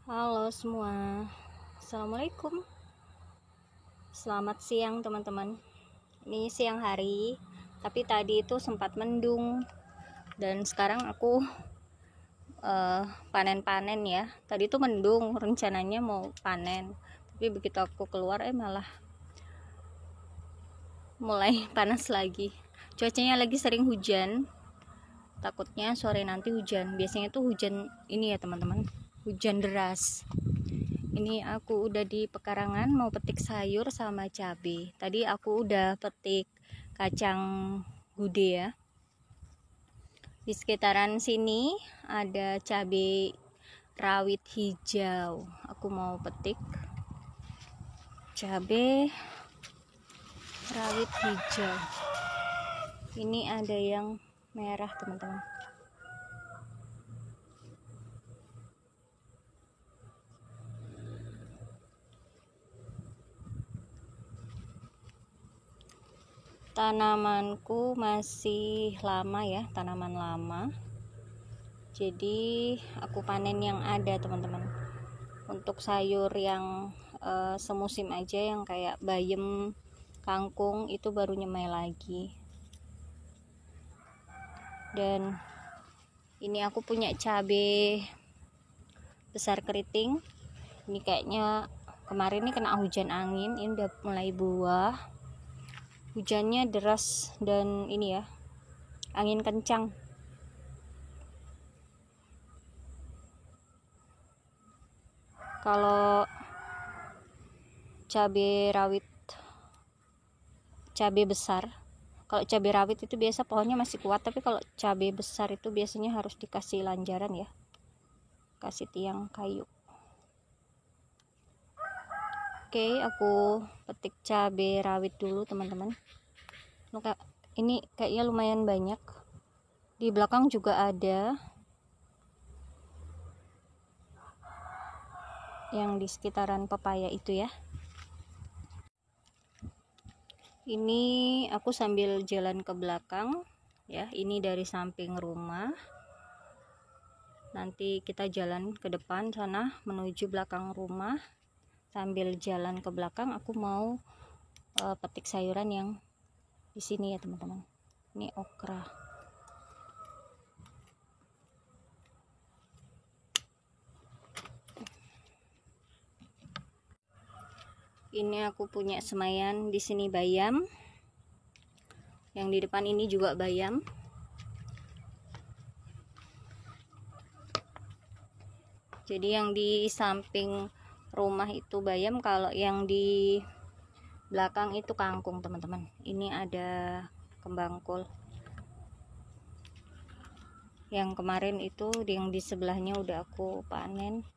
Halo semua, Assalamualaikum. Selamat siang teman-teman. Ini siang hari, tapi tadi itu sempat mendung. Dan sekarang aku panen-panen ya. Tadi itu mendung, rencananya mau panen. Tapi begitu aku keluar malah mulai panas lagi. Cuacanya lagi sering hujan. Takutnya sore nanti hujan. Biasanya tuh hujan ini ya teman-teman, hujan deras. Ini aku udah di pekarangan mau petik sayur sama cabai. Tadi aku udah petik kacang gude ya. Di sekitaran sini ada cabai rawit hijau. Aku mau petik cabai rawit hijau. Ini ada yang merah teman-teman. Tanamanku masih lama ya, tanaman lama. Jadi aku panen yang ada teman-teman. Untuk sayur yang semusim aja, yang kayak bayam, kangkung, itu baru nyemai lagi. Dan ini aku punya cabai besar keriting. Ini kayaknya kemarin ini kena hujan angin, ini udah mulai buah. Hujannya deras dan ini ya, angin kencang. Kalau cabai rawit, cabai besar, kalau cabai rawit itu biasa pohonnya masih kuat, tapi kalau cabai besar itu biasanya harus dikasih lanjaran ya, kasih tiang kayu. Oke, aku petik cabai rawit dulu teman-teman. Ini kayaknya lumayan banyak. Di belakang juga ada yang di sekitaran pepaya itu ya. Ini aku sambil jalan ke belakang ya, ini dari samping rumah. Nanti kita jalan ke depan sana menuju belakang rumah. Sambil jalan ke belakang aku mau petik sayuran yang di sini ya teman-teman. Ini okra. Ini aku punya semayan di sini bayam. Yang di depan ini juga bayam. Jadi yang di samping rumah itu bayam, kalau yang di belakang itu kangkung teman-teman. Ini ada kembang kol. Yang kemarin itu yang di sebelahnya udah aku panen.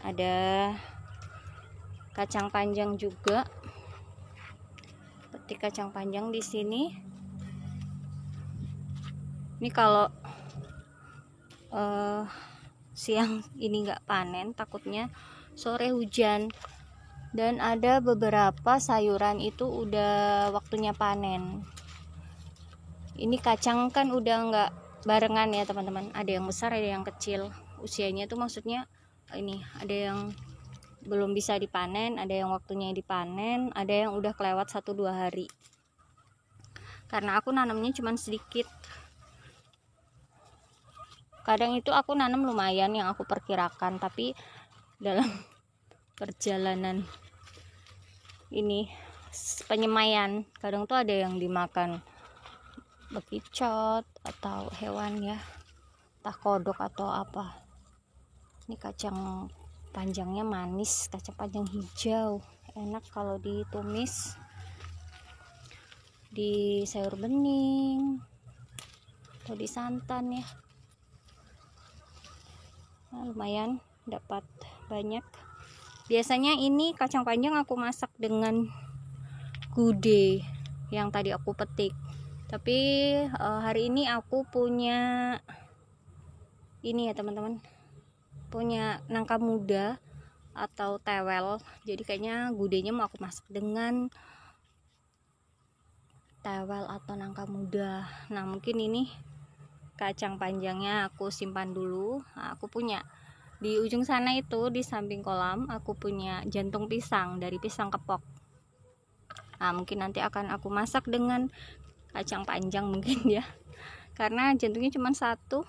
Ada kacang panjang juga. Petik kacang panjang di sini. Ini kalau siang ini nggak panen, takutnya sore hujan. Dan ada beberapa sayuran itu udah waktunya panen. Ini kacang kan udah nggak barengan ya teman-teman, ada yang besar ada yang kecil. Usianya tuh maksudnya ini ada yang belum bisa dipanen, ada yang waktunya dipanen, ada yang udah kelewat 1-2 hari. Karena aku nanamnya cuman sedikit. Kadang itu aku nanam lumayan yang aku perkirakan, tapi dalam perjalanan ini penyemaian kadang tuh ada yang dimakan bekicot atau hewan ya, entah kodok atau apa. Ini kacang panjangnya manis, kacang panjang hijau, enak kalau ditumis di sayur bening atau di santan ya. Nah, lumayan dapat banyak. Biasanya ini kacang panjang aku masak dengan gude yang tadi aku petik, tapi hari ini aku punya ini ya teman-teman, punya nangka muda atau tewel. Jadi kayaknya gudenya mau aku masak dengan tewel atau nangka muda. Nah mungkin ini kacang panjangnya aku simpan dulu. Nah, aku punya di ujung sana itu, di samping kolam, aku punya jantung pisang dari pisang kepok. Nah, mungkin nanti akan aku masak dengan kacang panjang mungkin ya, karena jantungnya cuma satu,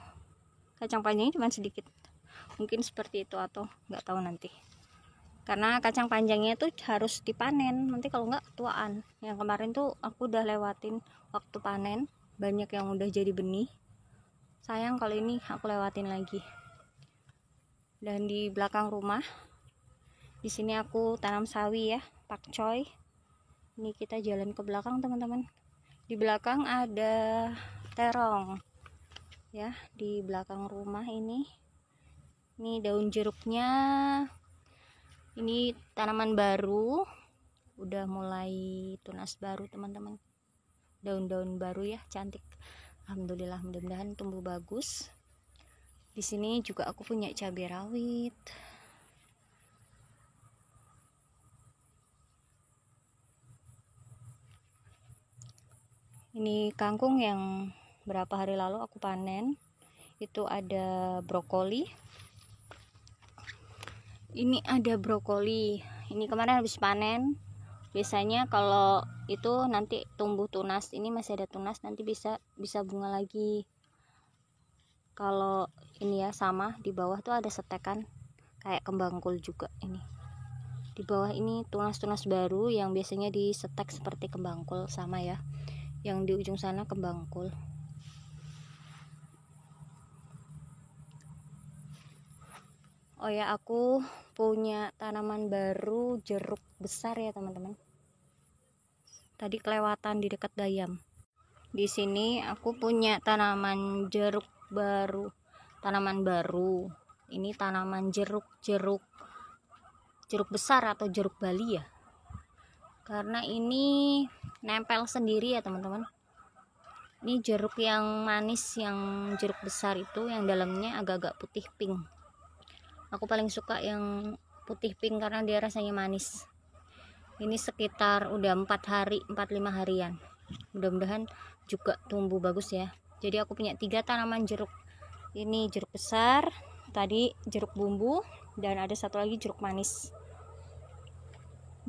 kacang panjangnya cuma sedikit, mungkin seperti itu, atau nggak tahu nanti, karena kacang panjangnya itu harus dipanen, nanti kalau nggak tuaan. Yang kemarin tuh aku udah lewatin waktu panen, banyak yang udah jadi benih, sayang kalau ini aku lewatin lagi. Dan di belakang rumah di sini aku tanam sawi ya, pakcoy. Ini kita jalan ke belakang teman-teman, di belakang ada terong ya, di belakang rumah ini daun jeruknya, ini tanaman baru, udah mulai tunas baru teman-teman, daun-daun baru ya, cantik, alhamdulillah, mudah-mudahan tumbuh bagus. Di sini juga aku punya cabai rawit. Ini kangkung yang berapa hari lalu aku panen. Itu ada brokoli. Ini ada brokoli. Ini kemarin habis panen. Biasanya kalau itu nanti tumbuh tunas, ini masih ada tunas, nanti bisa bunga lagi. Kalau ini ya sama, di bawah tuh ada setekan kayak kembang kol juga. Ini di bawah ini tunas-tunas baru yang biasanya di setek seperti kembang kol, sama ya, yang di ujung sana kembang kol. Oh ya, aku punya tanaman baru jeruk besar ya teman-teman, tadi kelewatan di dekat dayam. Di sini aku punya tanaman jeruk baru, tanaman baru. Ini tanaman jeruk besar atau jeruk Bali ya, karena ini nempel sendiri ya teman-teman. Ini jeruk yang manis, yang jeruk besar itu yang dalamnya agak-agak putih pink. Aku paling suka yang putih pink karena dia rasanya manis. Ini sekitar udah 4-5 harian, mudah-mudahan juga tumbuh bagus ya. Jadi aku punya 3 tanaman jeruk. Ini jeruk besar, tadi jeruk bumbu, dan ada satu lagi jeruk manis.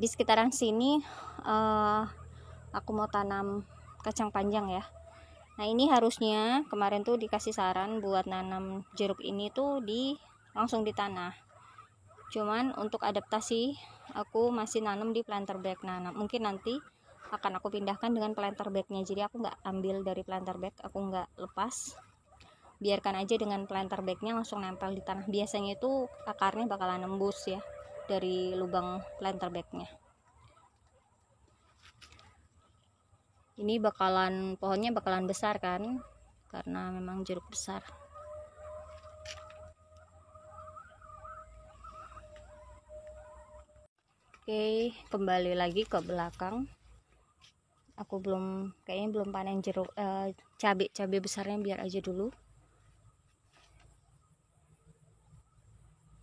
Di sekitaran sini aku mau tanam kacang panjang ya. Nah, ini harusnya kemarin tuh dikasih saran buat nanam jeruk ini tuh langsung di tanah. Cuman untuk adaptasi aku masih nanam di planter bag. Nah, mungkin nanti akan aku pindahkan dengan planter bagnya. Jadi aku nggak ambil dari planter bag, aku nggak lepas, biarkan aja dengan planter bagnya langsung nempel di tanah. Biasanya itu akarnya bakalan nembus ya dari lubang planter bagnya. Ini pohonnya bakalan besar kan, karena memang jeruk besar. Oke, kembali lagi ke belakang. Aku kayaknya belum panen jeruk, cabai besarnya biar aja dulu.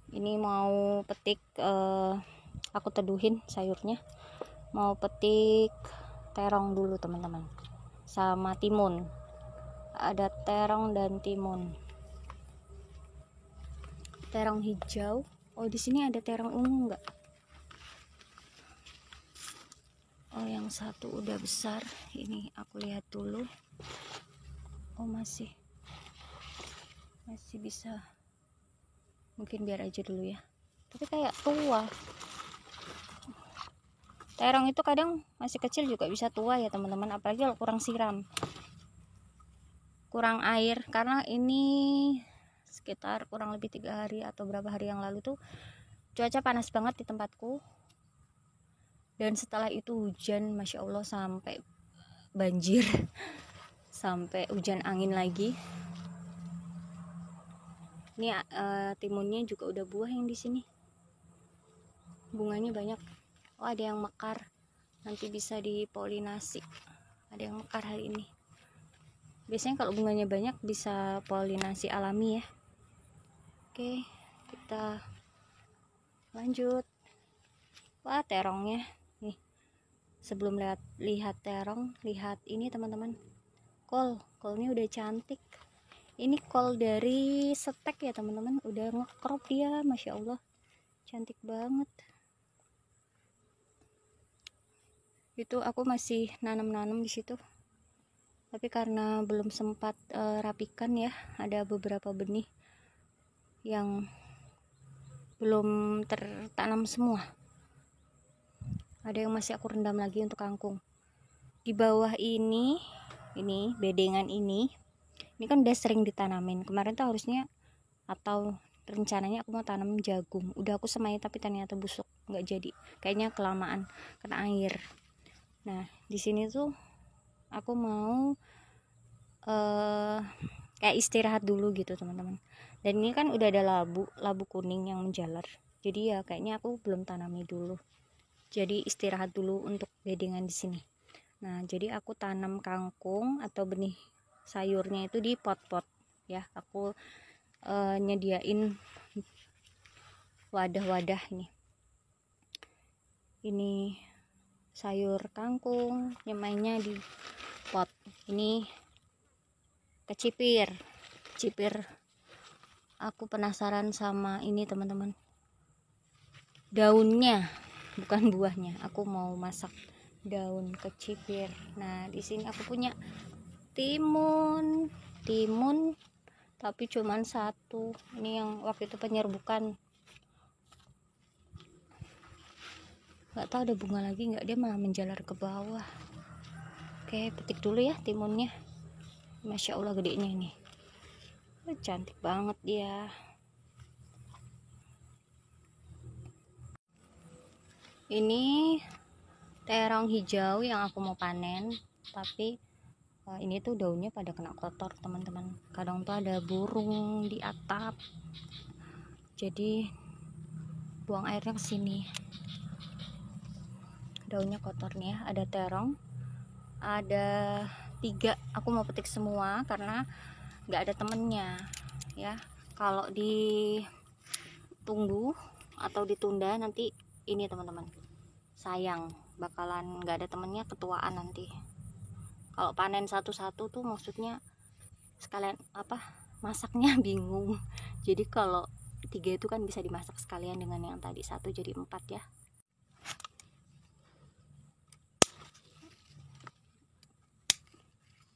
Ini mau petik, aku teduhin sayurnya. Mau petik terong dulu teman-teman, sama timun. Ada terong dan timun. Terong hijau. Oh, di sini ada terong ungu enggak? Oh, yang satu udah besar. Ini aku lihat dulu. Oh, masih bisa. Mungkin biar aja dulu ya. Tapi kayak tua. Terong itu kadang masih kecil juga bisa tua ya teman-teman, apalagi kalau kurang siram, kurang air. Karena ini sekitar kurang lebih 3 hari atau berapa hari yang lalu tuh cuaca panas banget di tempatku, dan setelah itu hujan, masya Allah, sampai banjir sampai hujan angin lagi. Ini timunnya juga udah buah yang di sini, bunganya banyak. Oh, ada yang mekar, nanti bisa dipolinasi. Ada yang mekar hari ini. Biasanya kalau bunganya banyak bisa polinasi alami ya. Oke, kita lanjut. Wah, terongnya nih. Sebelum lihat terong, lihat ini teman-teman, kolnya udah cantik. Ini kol dari setek ya teman-teman, udah ngekrop dia, masya Allah, cantik banget. Itu aku masih nanam-nanam di situ, tapi karena belum sempat rapikan ya, ada beberapa benih yang belum tertanam semua. Ada yang masih aku rendam lagi untuk kangkung. Di bawah ini bedengan ini kan udah sering ditanamin. Kemarin tuh harusnya atau rencananya aku mau tanam jagung, udah aku semai tapi ternyata busuk, nggak jadi, kayaknya kelamaan kena air. Nah di sini tuh aku mau kayak istirahat dulu gitu teman-teman. Dan ini kan udah ada labu kuning yang menjalar, jadi ya kayaknya aku belum tanami dulu, jadi istirahat dulu untuk bedengan di sini. Nah jadi aku tanam kangkung atau benih sayurnya itu di pot-pot ya. Aku nyediain wadah-wadah ini sayur kangkung, nyemainya di pot. Ini kecipir aku penasaran sama ini teman-teman, daunnya bukan buahnya. Aku mau masak daun kecipir. Nah di sini aku punya timun tapi cuman satu. Ini yang waktu itu penyerbukan, nggak tahu ada bunga lagi nggak, dia malah menjalar ke bawah. Oke, petik dulu ya timunnya. Masya Allah gedenya ini, cantik banget dia. Ini terong hijau yang aku mau panen, tapi ini tuh daunnya pada kena kotor teman-teman. Kadang tuh ada burung di atap, jadi buang airnya ke sini. Daunnya kotor nih ya. Ada terong, ada 3, aku mau petik semua karena nggak ada temennya ya. Kalau ditunggu atau ditunda nanti ini teman-teman, sayang, bakalan nggak ada temennya, ketuaan nanti. Kalau panen satu-satu tuh maksudnya sekalian masaknya bingung. Jadi kalau 3 itu kan bisa dimasak sekalian dengan yang tadi 1, jadi 4 ya.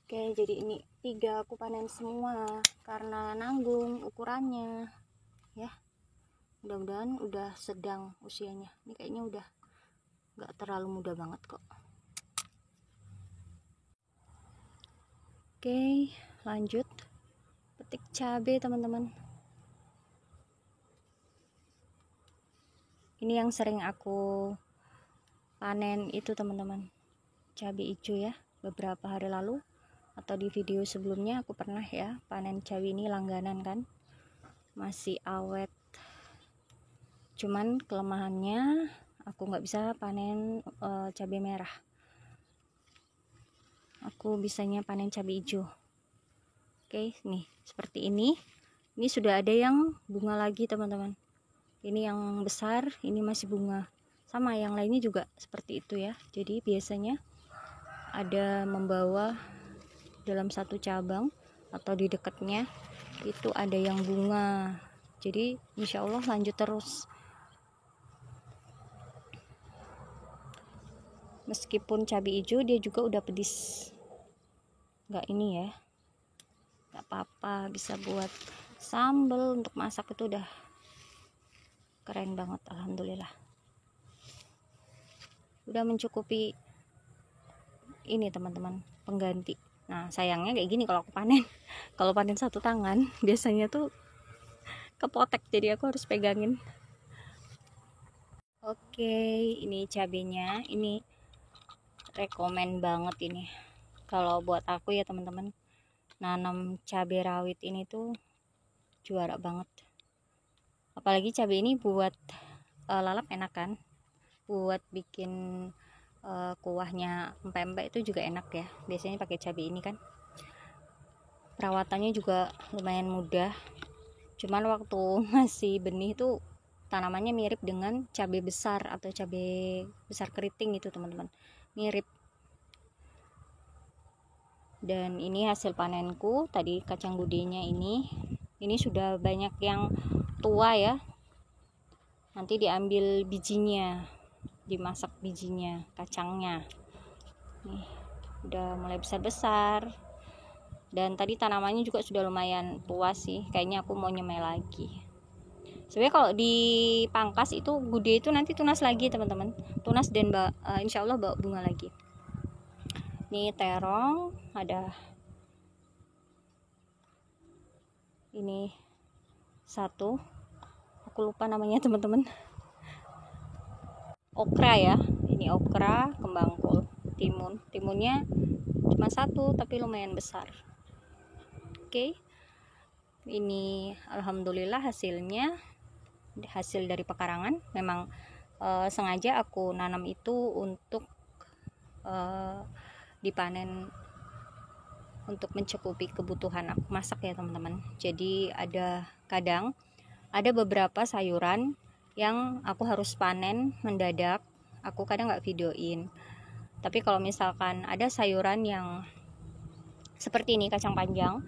Oke, jadi ini 3 aku panen semua karena nanggung ukurannya ya. Mudah-mudahan udah sedang usianya. Ini kayaknya udah nggak terlalu muda banget kok. Oke, lanjut petik cabai teman-teman. Ini yang sering aku panen itu teman-teman, cabai hijau ya. Beberapa hari lalu atau di video sebelumnya aku pernah ya panen cabai ini langganan kan, masih awet. Cuman kelemahannya aku nggak bisa panen cabai merah, aku bisanya panen cabai hijau. Oke, nih seperti ini sudah ada yang bunga lagi teman-teman. Ini yang besar, ini masih bunga, sama yang lainnya juga seperti itu ya. Jadi biasanya ada membawa dalam satu cabang atau di dekatnya itu ada yang bunga, jadi insya Allah lanjut terus. Meskipun cabai hijau dia juga udah pedis, nggak ini ya, nggak apa-apa, bisa buat sambal untuk masak itu udah keren banget, alhamdulillah. Udah mencukupi ini teman-teman, pengganti. Nah sayangnya kayak gini kalau aku panen. Kalau panen satu tangan biasanya tuh kepotek, jadi aku harus pegangin. Oke, ini cabenya, ini rekomen banget ini. Kalau buat aku ya teman-teman, nanam cabai rawit ini tuh juara banget. Apalagi cabai ini buat lalap enak kan, buat bikin kuahnya empek-empek itu juga enak ya. Biasanya pakai cabai ini kan. Perawatannya juga lumayan mudah. Cuman waktu masih benih tuh tanamannya mirip dengan cabai besar atau cabai besar keriting itu teman-teman, mirip. Dan ini hasil panenku tadi, kacang gudenya ini sudah banyak yang tua ya, nanti diambil bijinya, dimasak bijinya, kacangnya nih udah mulai besar-besar. Dan tadi tanamannya juga sudah lumayan tua sih, kayaknya aku mau nyemai lagi. Sebenarnya kalau dipangkas itu gude itu nanti tunas lagi teman-teman, tunas dan insya Allah bawa bunga lagi. Ini terong, ada ini satu, aku lupa namanya teman-teman, okra ya, ini okra, kembang kol, timunnya cuma satu tapi lumayan besar. Oke, ini alhamdulillah hasilnya, hasil dari pekarangan. Memang sengaja aku nanam itu untuk dipanen untuk mencukupi kebutuhan aku masak ya teman-teman. Jadi kadang ada beberapa sayuran yang aku harus panen mendadak, aku kadang nggak videoin. Tapi kalau misalkan ada sayuran yang seperti ini, kacang panjang,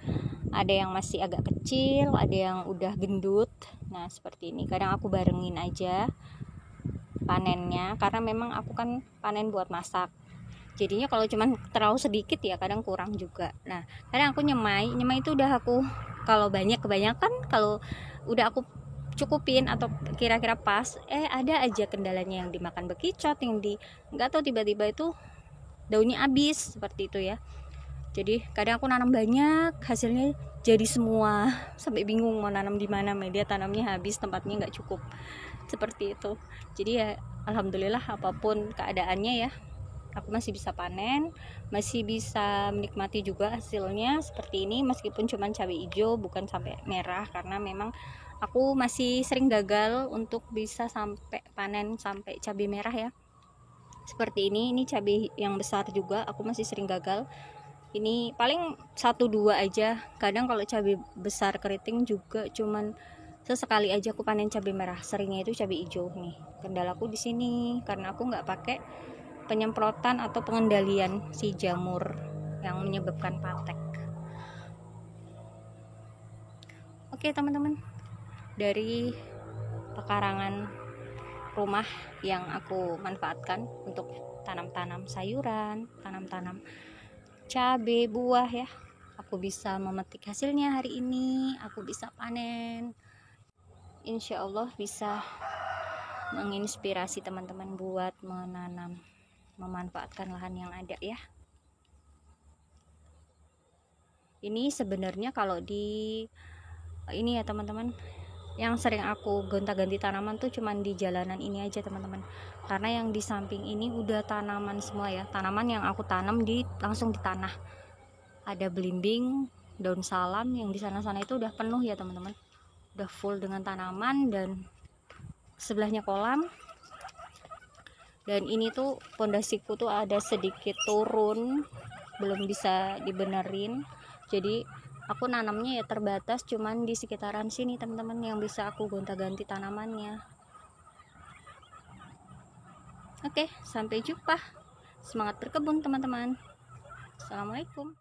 ada yang masih agak kecil, ada yang udah gendut, nah seperti ini kadang aku barengin aja panennya, karena memang aku kan panen buat masak. Jadinya kalau cuman terlalu sedikit ya kadang kurang juga. Nah kadang aku nyemai itu udah aku, kalau kebanyakan kalau udah aku cukupin atau kira-kira pas, ada aja kendalanya, yang dimakan bekicot, yang nggak tahu tiba-tiba itu daunnya habis, seperti itu ya. Jadi kadang aku nanam banyak, hasilnya jadi semua, sampai bingung mau nanam di mana, media tanamnya habis, tempatnya nggak cukup, seperti itu. Jadi ya alhamdulillah apapun keadaannya ya, aku masih bisa panen, masih bisa menikmati juga hasilnya seperti ini, meskipun cuma cabai hijau bukan sampai merah, karena memang aku masih sering gagal untuk bisa sampai panen sampai cabai merah ya. Seperti ini cabai yang besar juga aku masih sering gagal. Ini paling 1-2 aja. Kadang kalau cabai besar keriting juga cuman sesekali aja aku panen cabai merah. Seringnya itu cabai hijau nih. Kendalaku di sini karena aku nggak pakai penyemprotan atau pengendalian si jamur yang menyebabkan patek. Oke teman-teman, dari pekarangan rumah yang aku manfaatkan untuk tanam-tanam sayuran, tanam-tanam cabai, buah ya, aku bisa memetik hasilnya hari ini, aku bisa panen. Insya Allah bisa menginspirasi teman-teman buat menanam, memanfaatkan lahan yang ada ya. Ini sebenarnya kalau ini ya teman-teman, yang sering aku gonta-ganti tanaman tuh cuman di jalanan ini aja teman-teman, karena yang di samping ini udah tanaman semua ya, tanaman yang aku tanam langsung di tanah. Ada belimbing, daun salam, yang di sana-sana itu udah penuh ya teman-teman, udah full dengan tanaman, dan sebelahnya kolam. Dan ini tuh pondasiku tuh ada sedikit turun, belum bisa dibenerin, jadi aku nanamnya ya terbatas cuman di sekitaran sini teman-teman, yang bisa aku gonta-ganti tanamannya. Oke, sampai jumpa. Semangat berkebun teman-teman. Assalamualaikum.